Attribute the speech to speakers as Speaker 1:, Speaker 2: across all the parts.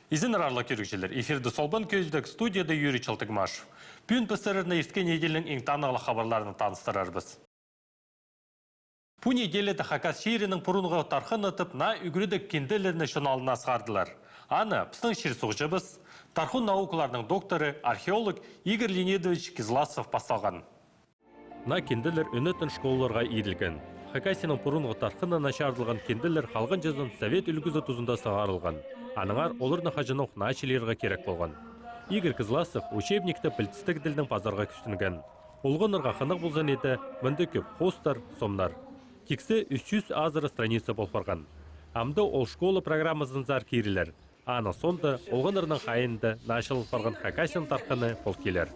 Speaker 1: Изін арарлы көрікшілер, эфирді солбан көздік студияда Юрий Чалтыгмашев. Бүгін пісіріріне ерткен неделінің ең танығылы хабарларını таныстырарбыз. Бұл неделеді Хакас шерінің пұрынғы тарқын ұтып, на үгірідік кенделеріне шыналына сғардылар. Аны, пістің шер сұғжыбыз, тарқын наукаларының докторы, археолог Игорь Леонидович Кизласов басталған. На кенделер үнетін школаларға иірілген. Хакасының пұрынғы тарқына нашардылған кенделер қалған жазын Совет үлгізі тұзында сағарылған. Аныңар олырны қажының начелерға керек болған. Игорь Кизласов учебникті білтістік ділдің пазарға күстінген. Олғын ұрға қынық болзан еті мінді көп хостар, сомнар. Тексі 300 азыры страница болпарған. Амды ол школа программасын зар кейрілер. Аны сонды олғын ұрның қайынды нашылып барған Хакасин тарқыны пол келер.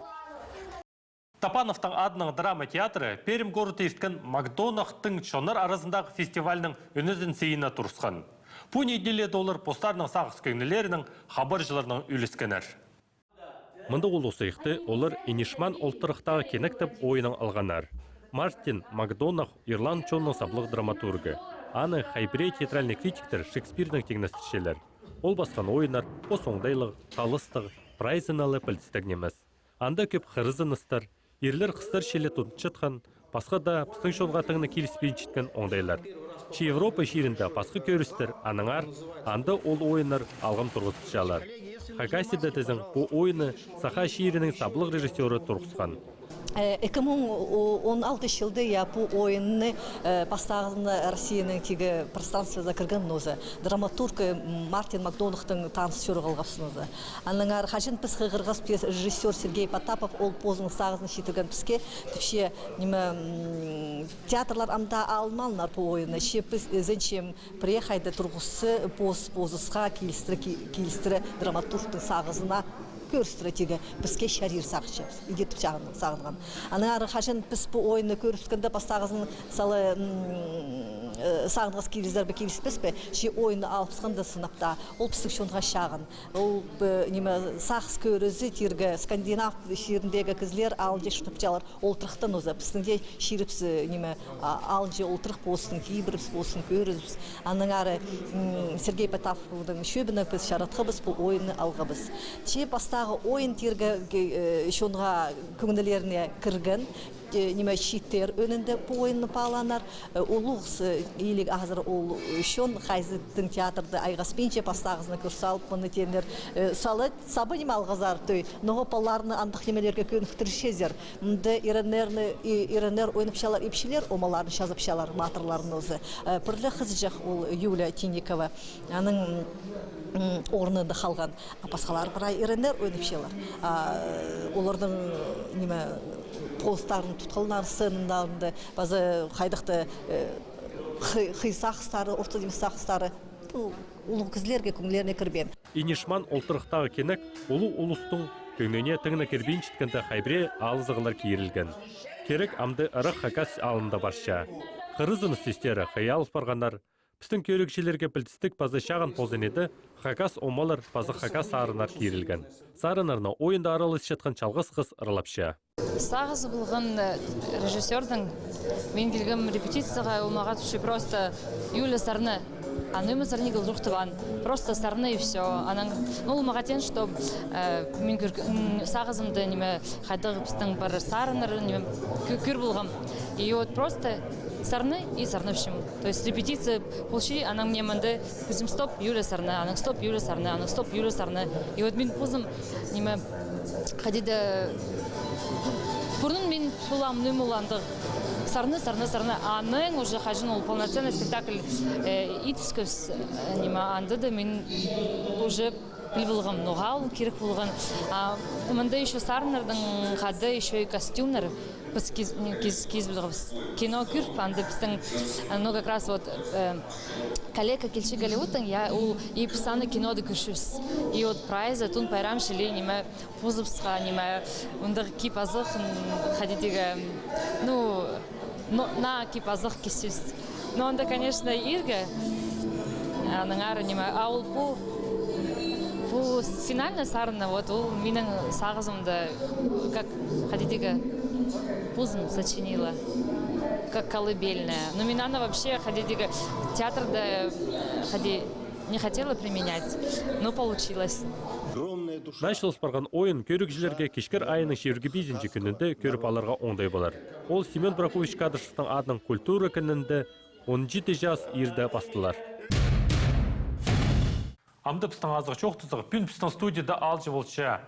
Speaker 1: Тапановтың адының драма театры Перім горыты есткен Макдонахтың чоныр арасындағы фестивальның үнізін сейіні тұрысқан. Бұл неделе долар постарының сағыз көңілерінің хабаржыларының үліскенер. Мұнды ол осыйықты олар Инишман олтырықтағы кеніктіп ойының алғанар. Мартин Макдонах Ирланд чонның саблық драматургы. Аны хайбірей театральный критиктер Шекспирдің теңністішелер. Ол басқан ойынар, осоңдайлық, талыстық, прайзыналы пілтістік неміз. Анда көп қырызыныстар, ерлер қыстар шелі тұнтшытқан, басқа да пыстың шонға тыңны келіспейін жеткен оңдайлар. Чи Европа шерінде басқы көрістер, аныңар, анда ол ойынар алғым тұрғызышалар. Хакасида тізін бұл ойыны Саха шерінің саблық режиссері тұрғызған.
Speaker 2: 2016 жылды бұл ойынны бастағызында Россияның тегі пространствода кірген нозы. Драматург Мартин Макдонахтың танысшыры қалғапсынызы. Аныңар қажын піскі ғырғыз режиссер Сергей Потапов ол позының сағызын шетірген піске түпше театрлар амда алмалынар бұл ойыны. Шепіз зенчем приехайды тұрғысы позысқа келістірі драматургтың сағызына көрістіретегі бізге шарир сақшы, үйдетіп сағынған. Аның ары қашын біз бұл ойыны көріскенде бастағызын салы сағынғыз келіздербі келіспес бе, ше ойыны алыпсқанда сынапта, ол пістік шонға шағын. Ол сақыз көрізі тергі скандинав шеріндегі кізлер алынже шутапчалар олтырықтан өзі. Пістіңде шеріпсі алынже олтырық болсын, кейбіріпс болсын көрізіпс. Аның ары Сергей Потаповдың шөбіні біз шаратқыбыз бұл ойыны алғыбыз. Че бастағы ойын тергі шонға көңілеріне кірген, неме шиттер önünde bu oyunu bağlanır. Uluğuz iyilik hazır ol şon Hayzıt'ın teatrda aygaspinçe pastağızını kırsalıp bunu tenir salı sabı nime algazar töy. Noğopalarını andık nemelerge könüktürüşezer. Mında irenler oynapşalar epşiler, omalarını şazapşalar matırlarını özü. Pırlı kızıcaq ol Yulia Tinikova. Anın орнында қалған апасқалар бірай ерендер ойнапшалар. Олардың неме постарын тұтқалынан сынындарында базы қайдықты қисақыстары, орта демес сақыстары ұлы кізлерге көңілеріне кірбен.
Speaker 1: Инишман олтырықтағы кенек ұлы ұлыстың көңіне тыңына кірбейін жеткенді хайбіре алызығылар кейірілген. Керек амды ұрық Хакас алында барша. Қырызын істестері қиялып барғандар. Біздің көрікшілерге білдістік базы шағын позын еді, Хакас омалар базы Хакас арынар кейірілген. Сарынарына ойында аралыс жатқан чалғыз қыз ұрылапша.
Speaker 3: Сағыз бұлған режиссердің мен келгім репетицияға олмаға түші просто Юля Сарны. Анымы Сарны ғылжуқтыван. Просто Сарны и все. Олмаға тен, что мен сағызымды қайдағы біздің бір сарыныр көр бұлғым. И вот просто Сарны и Сарны всему. То есть репетиция получили, она мне манды, пузим стоп Юля Сарны, она стоп Юля Сарны, она стоп Юля Сарны. И вот мен пузым неме ходида пурнун мен пулам нумуландык. Сарны. Аның уже хажин ол полноценный спектакль итскос неме анды да мен уже білбілгім ноғал керек болған. Мында еще Сарнардың қады еще и костюмнар. Біз кез білгіміз. Кино көріп, анды біздің, как раз вот коллега келші Голливудтың, ол епісаны киноды көршіміз. И вот прайзы, тұн пайрам шелі, неме позыпсқа, неме ұндығы кипазық, қадидегі, на кипазық кесіз. Но онда, конечно, ирге, аның ары неме, ол бұл финальный Сарна, вот ол менің сағызымды, как қадидегі, пузом сочинила, как колыбельная. Но меня она вообще ходить театр да ходи не хотела применять, но получилось.
Speaker 1: Началыс барған ойын көрікжілерге кешкер айының шергі бейзінжі күнінде көріп аларға оңдай болар. Ол Семен Бракович Кадышевтың адының культура күнінде 17 жас ерді бастылар. Амды пістің азығы чоқ тұзығы, пүн пістің студияда алжы болча,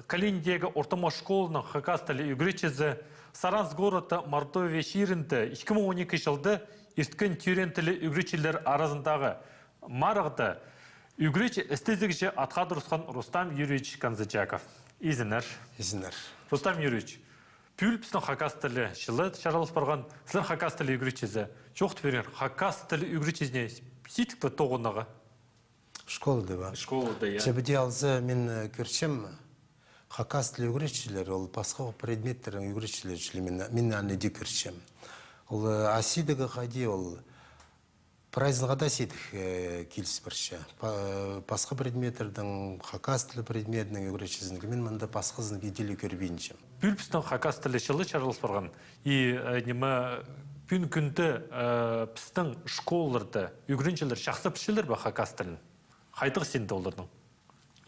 Speaker 1: Калиндегі ортама школының хакастылы үгречізі Саранс города Мордовия ширінді 2012 жылды есткен тюрентілі үгречілер арасындағы марықты үгреч эстезігіше атқадырысқан Рустам Юрьевич Канзачаков. Изінер. Рустам Юрьевич, пүл пістің хакастылы жылы шаралыс барған сілер хакастылы үгречізі жоқты берер хакастылы үгречізіне сетікті тоғынығы?
Speaker 4: Школада ба?
Speaker 1: Школада, я.
Speaker 4: Жабыде алзы мен көршем хакастылы үгречілер, ол басқа предметтерін үгречілер жүлі мен аннеде көршем. Ол асидығы қади, ол празднға да сетік келіс бірші. Басқа предметтердің хакастылы предметінің үгречізінігі мен мұнда басқызын беделі көрбейіншім.
Speaker 1: Пүл пістің хакастылы жылы шаралыс барған. И немі пүн күнді пістің школаларды үгреншілер шақсы пішілер ба хакастылын? Қайдық сенді олардың?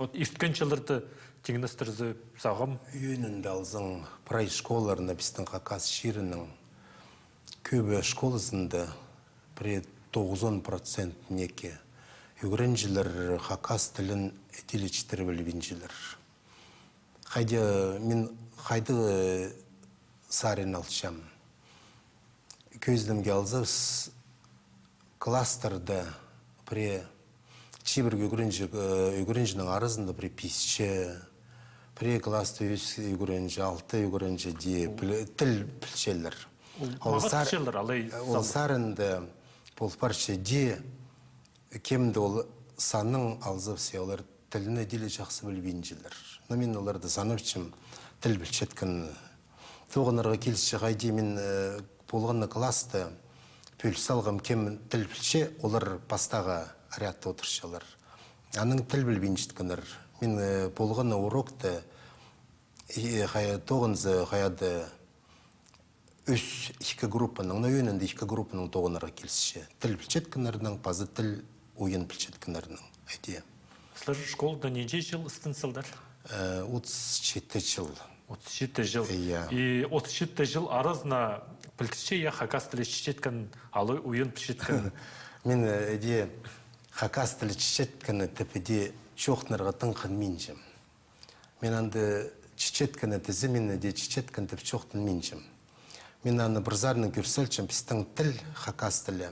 Speaker 1: Үсткен жылырды теңіністірізі сағым?
Speaker 4: Үйінінде алзың прай школаларында біздің хакас ширінің көбі школасында бір 90% неке. Үгреншілер хакас тілін әтелечтері білбеншілер. Мен қайды сарин алшам. Көздімге алзыз кластерді бір чибір үгреншінің арызында бір писчі, бір класты үгренші, алты үгренші де тіл пілшелер. Ол сарынды бұл парча де кемді ол саның алзывсы, олар тіліні делі жақсы білбейінжілер. Но мен оларды саныпчым тіл білчеткін. Тоғынарға келісші қайды мен болғанны класты пөліс алғым кем тіл білше, олар бастаға рядта отыршалар. Аның тіл білбейінжіткінір. Мен болғанны урокты тоғынзы қаяды үш екі группаның, өйінінде екі группаның тоғынарға келісші. Тіл білчеткінерінің, пазы тіл ойын білчеткінерінің.
Speaker 1: Сілер школда неже жыл істінсілдер?
Speaker 4: 37 жыл.
Speaker 1: 37 жыл.
Speaker 4: И
Speaker 1: 37 жыл арызына білтіше я хакас тілі шешеткін, алой ойын білчеткін.
Speaker 4: Мен хакас тілі шешеткіні тіпіде чоқтынарға тыңқын менжім. Мен анды шешеткіні тізі мені де шешеткін тіп чоқтын менжім. Мен аны бірзарының көрселчім, пістің тіл хакас тілі.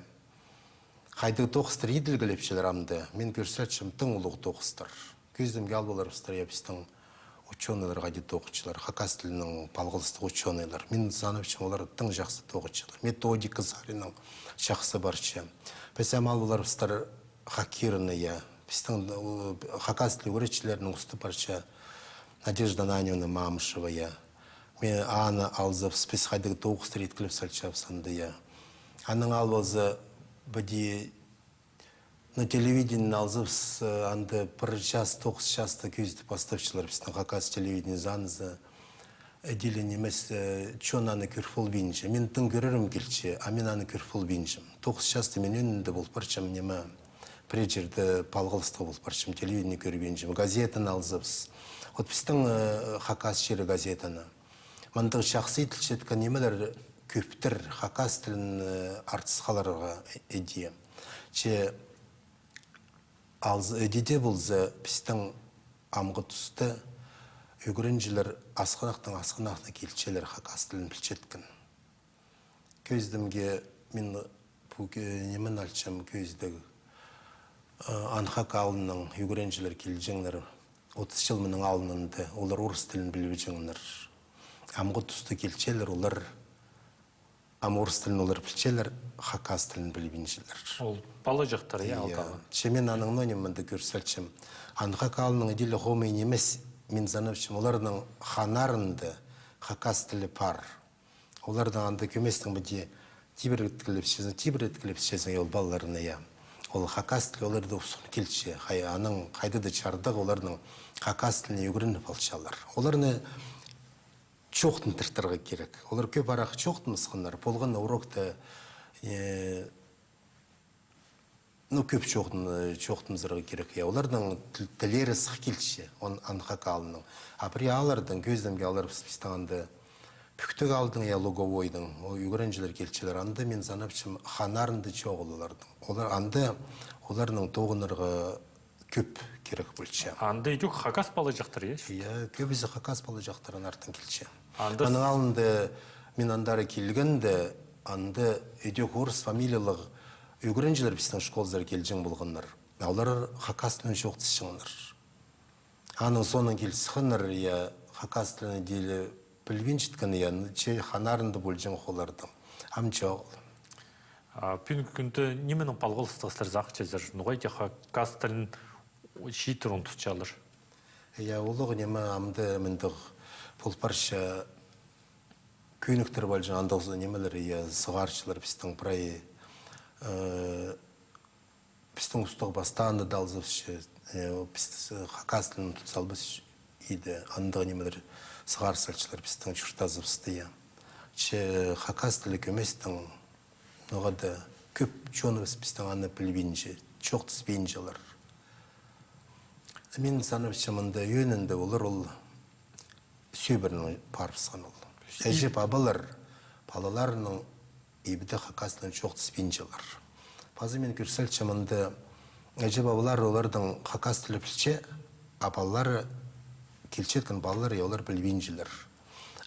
Speaker 4: Қайды тоқыстыр еділгілепшілер амды. Мен көрселчім тың ұлық тоқыстыр. Көздімге албалар ұстар я пістің ученыйлар қайды тоқытшылар. Хакас тілінің палғылыстық ученыйлар. Мен саныпчым олар тың жақсы тоқытшылар. Методика зарының жақсы барчы. Пәсәм албалар ұстар хакирыны я. Пістің хакас тілі өретшілерінің ұсты барчы Надежда Наневна Мамышева я. Мен аны алзып, спес қайдығы тоғыстыр еткіліп сәлчап санды я. Аның албазы бәде на телевиденін алзып, анды бір час, 9 жаста көзді поставшылар. Бістің қақас телевиден занызы әделін емес чон аны көрфол бейінші. Мен тың көрірім келші, а мен аны көрфол бейіншім. 9 жаста мен өнінде бол парчам немі прежерді палғылысты бол парчам телевидені көр бейіншім. Газетін алзыбыз. Вот бістің қақас шері газетіні. Мандығы шақсы етілшеткен немелер көптір хакас тілін артысқаларға әдейі. Че әдейде болзы пістің амғы тұсты үгірінжілер асқынақтың келчелер хакас тілін білчеткен. Көздімге мен немен алчам көздігі анхак алының үгірінжілер келжеңлер 30 жыл мұның алынынды, олар орыс тілін біліп жеңлер. Амғы тұсты келчелер, олар орыс тілін олар білчелер, хакас тілін білбейіншілер.
Speaker 1: Ол бала жақтар, я алтағы.
Speaker 4: Мен аның нөне көрсәлчім. Анхак алының әделі ғомейн емес, мен занывшым, олардың ханарынды хакас тілі пар. Олардың анда көместің біде тибір еткіліп шезің, ол балаларына я. Ол хакас тілі оларды ұсын келші. Аның қайдады чардық, олардың хакас тіліне өгірініп алшалар. Оларыны чоқтын тіртіргі керек. Олар көп арақ чоқтын мысқынлар. Болғанна урокта көп çoğutumuzға керек. Олардың тілері сық келші, анқақ алының. Апри алардың көздемге алыр пістағанды бүктік алдың луговойдың, үйгіренжілер келшілер. Анды мен санапшым ханарынды чоғыл олардың. Олардың тоғынырға көп керек бөлші.
Speaker 1: Анды жүк хакас балы жақтыр, еш?
Speaker 4: Көбізі хакас балы жақтырын артын келші.
Speaker 1: Анды...
Speaker 4: Аның алынды мен андары келгенді, анды өдек орыс фамилиялық үйгіренжілер біздің школзар келжің болғандар. Олар хакастылын жоқты шығыныр. Аның соның келсіғыныр, хакастылын дейлі білген жеткені, ханарынды болжың қолардың. Ам жоғыл.
Speaker 1: Пүн күнді неменің палғылыстығыстыр зақ чезір? Нұғайды хакастылын шейтір он тұтчалыр?
Speaker 4: Олығы неме амды міндіғ полпарша күйініктір болжың андығызы немелер сығаршылар біздің прайы біздің ұстығы бастағанды далзывшы, хакастылын тұтсалбыз еді, андығы немелер сығарсалшылар біздің жүртазывысты. Хакастылы көместің оғады көп жоңыз біздің аны білбейінже, чоқтыз бейінжелер. Мен санапшымында өйнінде олар ол сөйбірінің парпысқан ол. Әжеп абалар, балаларының ебіді хакастылын чоқтыз бейінжелер. Пазы мен көрсел чамында әжеп абалар олардың хакастылы білче, апалары келчеткен балалар олар білбейінжелер.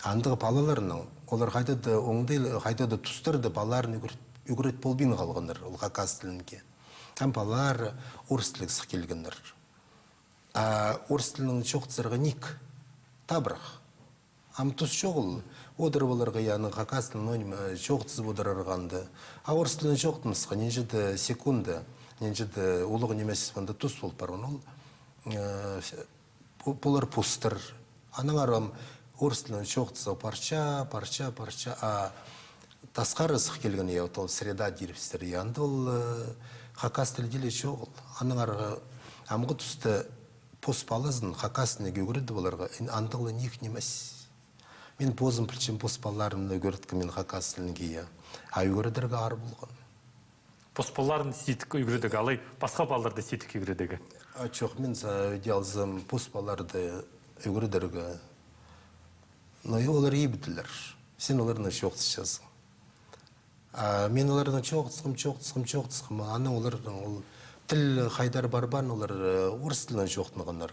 Speaker 4: Андығы балаларының олар қайдады оңдайлы, қайдады тұстырды балаларын үгірет болбейін қалғандар ол хакастылынке. Там балалар орыс тілік сық келгендер. Орыс тілінің чоқтызырға ник табырақ. Ам тұс жоғыл, одыр боларға яны хакастылын ойнема жоқтыз бодыр арғанды. Орыс тілінің жоқтымызға, ненжеді секунды, ненжеді олығы немесіз банда тұс болып барған ол. Бұлар пұстыр. Аның арам орыс тілінің жоқтызға парча, тасқары сық келген ол среда диріпстер. Янды ол хакастылы деле жоғыл. Аның арғы амғы тұсты поспалызын хакастыны көгіреді боларға, андылы нек немес. Мен позым пілчен поспаларымды көрдікі мен хакастылын кейі. Үйгірідерге ар болған.
Speaker 1: Поспаларын сетік үйгірідігі алай, басқа баларды сетік үйгірідігі?
Speaker 4: Жоқ, мен өйделзім поспаларды үйгірідерге. Олар ебітілер. Сен оларына жоқтыс жазың. Мен оларына жоқтысқым. Аның олардың тіл қайдар барбан, олар орыс тілінің жоқтынығынар.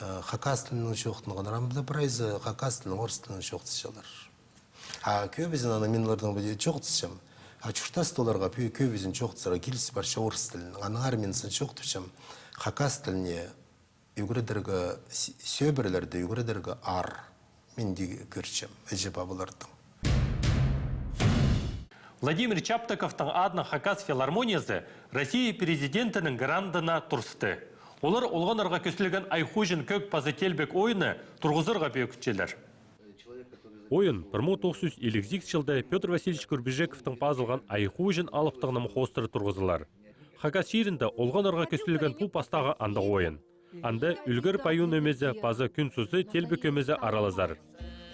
Speaker 4: Хакастылының жоқтынығынар. Амда бірайзы хакастылының орыс тілінің жоқтысшалар. Көбізін ана мен олардың жоқтысшам. Чүштасты оларға көбізін жоқтысыра келісі барша орыс тілінің. Аның арменсін жоқтышам. Хакастылыне үгірідергі сөбірлерді үгірідергі ар. Мен де көршім, әжеп абылардың.
Speaker 1: Владимир Чаптаковтың адына хакас филармониясы Россия президентінің грандына тұрсты. Олар олғанарға көсілген айхужин көк пазателбек ойыны тұрғызырға бекітчелер. Ойын 1950 жылда Петр Васильевич Курбежековтың пазылған айхужин алыптығының қостыры тұрғызылар. Хакас шерінде олғанарға көсілген бұл пастағы андық ойын. Анды үлгір пайын өмезі пазы күн сөзі телбек өмезі аралазар.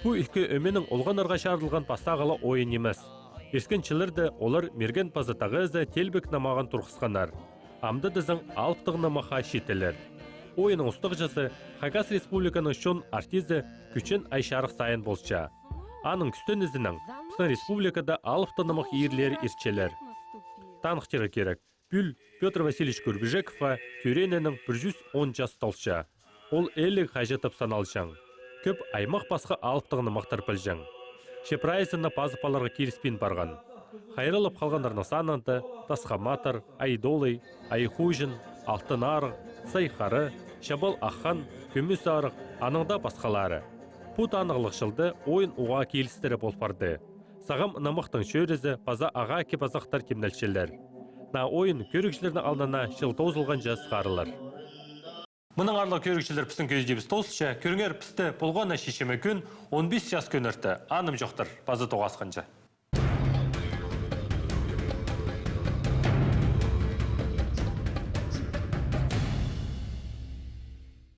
Speaker 1: Бұл үкі өменің олғанарға шарылған пастағылы ойын емес. Ескенчілерді олар мерген пазытағызы телбек намаған тұрғысқанар. Амды дызың алыптығына маха шетелер. Ойының ұстық жасы Хакас Республиканың шон артизі күчен айшарық сайын болша. Аның күстен ізінің Қытын Республикада алыптығынымық ерлері ерчелер. Танықтері керек. Бүл Петр Васильевич Курбежековға түренінің 110 жас толша. Ол әлік қажетіп саналшаң. Көп аймақ басқа алыптығыны мақтар пілжаң. Шепрайысына пазыпаларға келіспен барған. Қайрылып қалғандарына сананды Тасқаматыр, Айдолый, Айхужин, Алтынарық, Сайқары, Шабал Ахан, Көміс Арық, аныңда басқалары. Бұт анығылық жылды ойын уға келістірі болып барды. Сағам намықтың шөрізі паза аға кепазақтар кемнәлшелер. На ойын көрікшілердің алдына жыл тоғызылған жас қарылар. Мұның арлы көрікшілер пістің көздебіз тоғызша, көріңер пісті болғана шешеме күн 15 жас көнірті. Аным жоқтыр, пазы тоғасқанша.